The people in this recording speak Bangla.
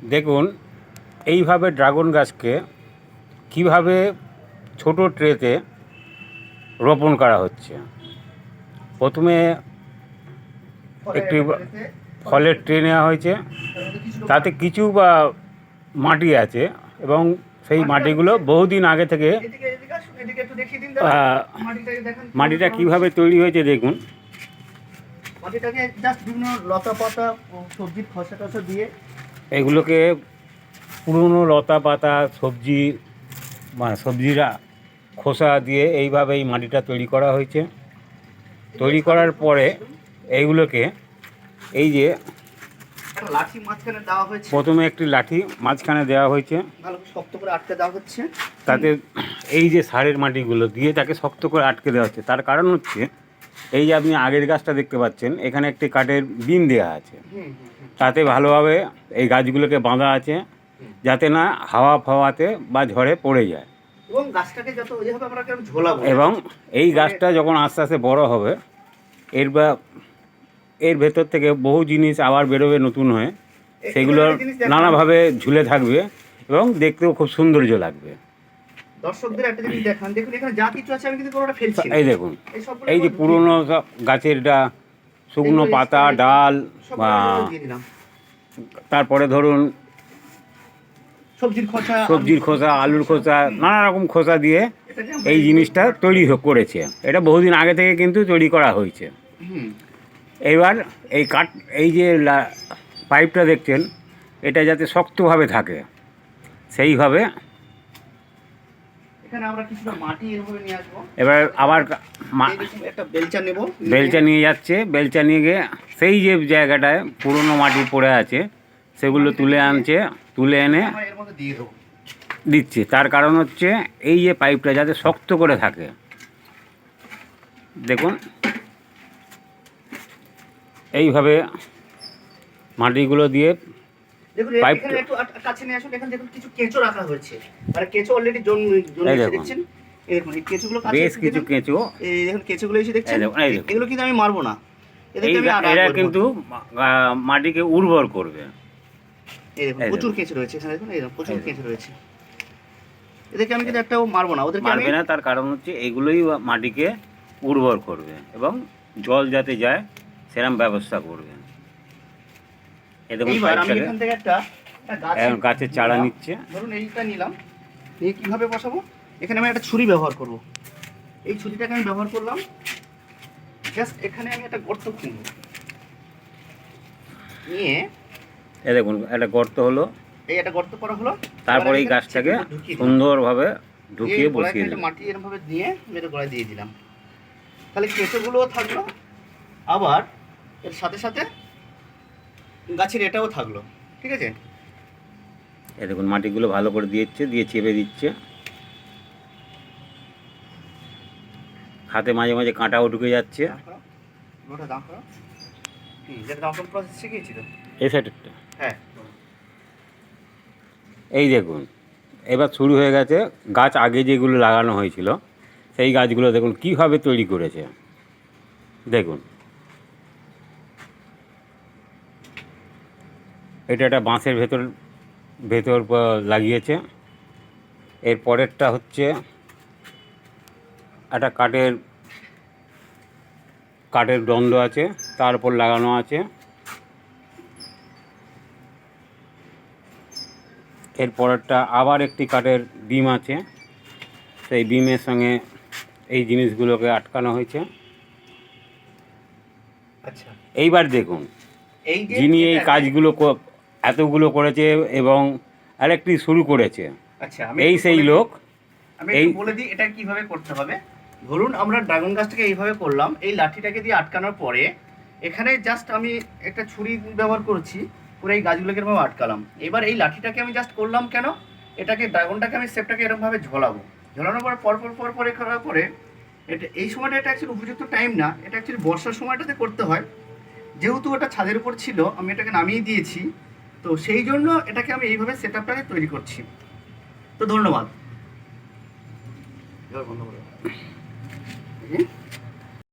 দেখুন এইভাবে ড্রাগন গাছকে কিভাবে ছোট ট্রেতে রোপণ করা হচ্ছে। প্রথমে একটি ফলের ট্রে নেওয়া হয়েছে, তাতে কিছু মাটি আছে এবং সেই মাটিগুলো বহুদিন আগে থেকে মাটিটা কিভাবে তৈরি হয়েছে দেখুন। মাটিটাকে জাস্ট বিভিন্ন লতা পাতা ও সবজির খোসা টসা দিয়ে এগুলোকে পুরনো লতা পাতা সবজিরা খোসা দিয়ে এইভাবে এই মাটিটা তৈরি করা হয়েছে। তৈরি করার পরে এইগুলোকে এই যে লাঠি মাঝখানে দেওয়া হয়েছে, প্রথমে একটি লাঠি মাঝখানে দেওয়া হয়েছে, ভালো শক্ত করে আটকে দেওয়া হচ্ছে। তাতে এই যে সারের মাটিগুলো দিয়ে তাকে শক্ত করে আটকে দেওয়া হচ্ছে। তার কারণ হচ্ছে এই যে আপনি আগের গাছটা দেখতে পাচ্ছেন, এখানে একটি কাঠের বিম দেওয়া আছে, তাতে ভালোভাবে এই গাছগুলোকে বাঁধা আছে যাতে না হাওয়া ফাওয়াতে বা ঝড়ে পড়ে যায়। এবং গাছটাকে যত ওইভাবে আমরা কেন ঝোলাবো, এবং এই গাছটা যখন আস্তে আস্তে বড় হবে এর ভেতর থেকে বহু জিনিস আবার বেরোবে নতুন হয়ে, সেগুলো নানাভাবে ঝুলে থাকবে এবং দেখতেও খুব সৌন্দর্য লাগবে। দর্শকদের একটা জিনিস দেখান, দেখুন এখানে যা কিছু আছে আমি কিন্তু কোনোটা ফেলছি না। এই দেখুন এই যে পুরনো গাছের শুকনো পাতা ডাল বা তারপরে ধরুন সবজির খোসা আলুর খোসা নানা রকম খোসা দিয়ে এই জিনিসটা তৈরি করেছে। এটা বহুদিন আগে থেকে কিন্তু তৈরি করা হয়েছে। এবার এই যে পাইপটা দেখছেন, এটা যাতে শক্তভাবে থাকে সেইভাবে এখানে আমরা কিছুটা মাটি এভাবে নিয়ে আসবো। এবার আবার একটা বেলচা নেব, বেলচা নিয়ে যাচ্ছে, বেলচা নিয়ে গিয়ে সেই যে জায়গাটায় পুরনো মাটি পড়ে আছে সেগুলো তুলে আনছে, তুলে এনে এর মধ্যে দিয়ে দেবো দিচ্ছে। তার কারণ হচ্ছে এই যে পাইপটা যাতে শক্ত করে থাকে। দেখুন এইভাবে মাটিগুলো দিয়ে দেখুন এখানে একটু কাছে নিয়ে আসুন। এখানে দেখুন কিছু কেঁচো রাখা হয়েছে, মানে কেঁচো অলরেডি জন্মেছে দেখছেন। এই দেখুন এই কেঁচোগুলো কাছে বেশ কিছু কেঁচো, এই দেখুন কেঁচোগুলো এসে দেখছেন। এগুলো কিন্তু আমি মারবো না, এরা কিন্তু মাটিকে উর্বর করবে। এই দেখুন প্রচুর কেঁচো রয়েছে এখানে, দেখুন এই দেখুন প্রচুর কেঁচো রয়েছে। এদেরকে আমি কিন্তু একটাও মারবো না, ওদেরকে মারবে না। তার কারণ হচ্ছে এগুলোই মাটিকে উর্বর করবে এবং জল যাতে যায় সেরকম ব্যবস্থা করবে। গাছের চারা নিচ্ছে, ধরুন এইটা নিলাম, নিয়ে কীভাবে বসাবো, এখানে আমি একটা ছুরি ব্যবহার করব। এই ছুরিটাকে আমি ব্যবহার করলাম, জাস্ট এখানে আমি একটা গর্ত খুঁড়ব, নিয়ে এই দেখুন একটা গর্ত হলো, এই একটা গর্ত করা হলো। তারপরে এই গাছটাকে সুন্দরভাবে ঢুকিয়ে বসিয়ে দিলাম। মাটি এরকমভাবে দিয়ে মেরে গোড়ায় দিয়ে দিলাম, তাহলে কেঁচোগুলোও থাকলো, আবার এর সাথে সাথে গাছের এটাও থাকলো। ঠিক আছে, এই দেখুন মাটিগুলো ভালো করে দিয়ে চেপে দিচ্ছে। হাতে মাঝে মাঝে কাঁটাও ঢুকে যাচ্ছে। এই সাইডটা হ্যাঁ, এই দেখুন এবার শুরু হয়ে গেছে। গাছ আগে যেগুলো লাগানো হয়েছিল সেই গাছগুলো দেখুন কীভাবে তৈরি করেছে। দেখুন এটা একটা বাঁশের ভেতর লাগিয়েছে। এর পরেরটা হচ্ছে একটা কাঠের দণ্ড আছে, তার উপর লাগানো আছে। এর পরেরটা আবার একটি কাঠের বিম আছে, সেই বিমের সঙ্গে এই জিনিসগুলোকে আটকানো হয়েছে। আচ্ছা এইবার দেখুন যিনি এই কাজগুলো এতগুলো করেছে এবং আরেকটি শুরু করেছে, আচ্ছা এই সেই লোক। আমি বলে দিই এটা কিভাবে করতে হবে। ধরুন আমরা ড্রাগন গাছটাকে এইভাবে করলাম, এই লাঠিটাকে দিয়ে আটকানোর পরে এখানে জাস্ট আমি একটা ছুরি ব্যবহার করছি, করে এই গাছগুলোকে এরকমভাবে আটকালাম। এবার এই লাঠিটাকে আমি জাস্ট করলাম কেন, এটাকে ড্রাগনটাকে আমি সেপটাকে এরকমভাবে ঝোলাবো। ঝোলানোর পর করার পরে এটা এই সময়টা এটা অ্যাকচুয়ালি উপযুক্ত টাইম না, এটা অ্যাকচুয়ালি বর্ষার সময়টাতে করতে হয়। যেহেতু ওটা ছাদের উপর ছিল, আমি এটাকে নামিয়ে দিয়েছি, তো সেই জন্য এটাকে আমি এইভাবে সেট আপটাকে তৈরি করছি। তো ধন্যবাদ।